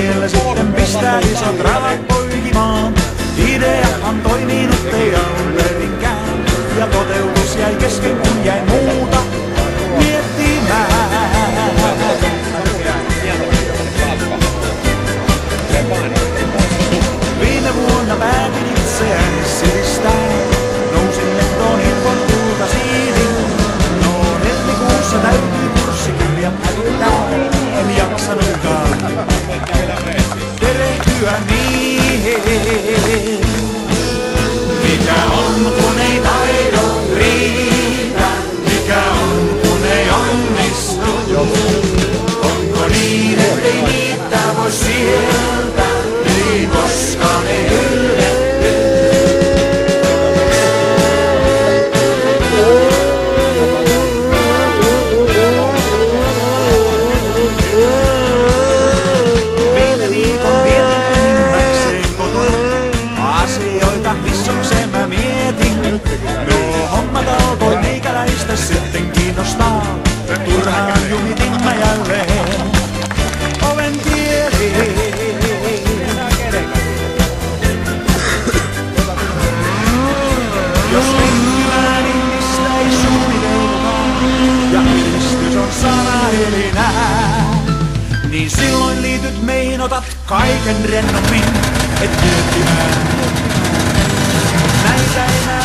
siellä sitten pistää isot rahat poikimaan. Ideahan toiminut ei alunperinkään, ja toteutus jäi kesken kun jäi muuta miettimään. Viime vuonna päätin itseäni siristää, nousin lentoon infon kultasiivin. No helmikuussa täytyy kurssikirjat hävittää, en jaksanutkaan perehtyä niihin. Mikä on kun ei taidon riitä, mikä on kun ei onnistu? Onko niin ettei niitä voi sieltä, ei koskaan ei ylletty? Viime viikon vietin enimmäkseen kotona asioita, missukseen mä mietin. No hommat alkoi meikäläistä sitten kiinnostaa, turhaan jumitin mä jälleen oven tieliin. Jos lenkymään ihmistä ei suunnitelkaan ja ilmestys on sanahelinää, niin silloin liityt meihin, otat kaiken rennommin, et miettimään näitä enää.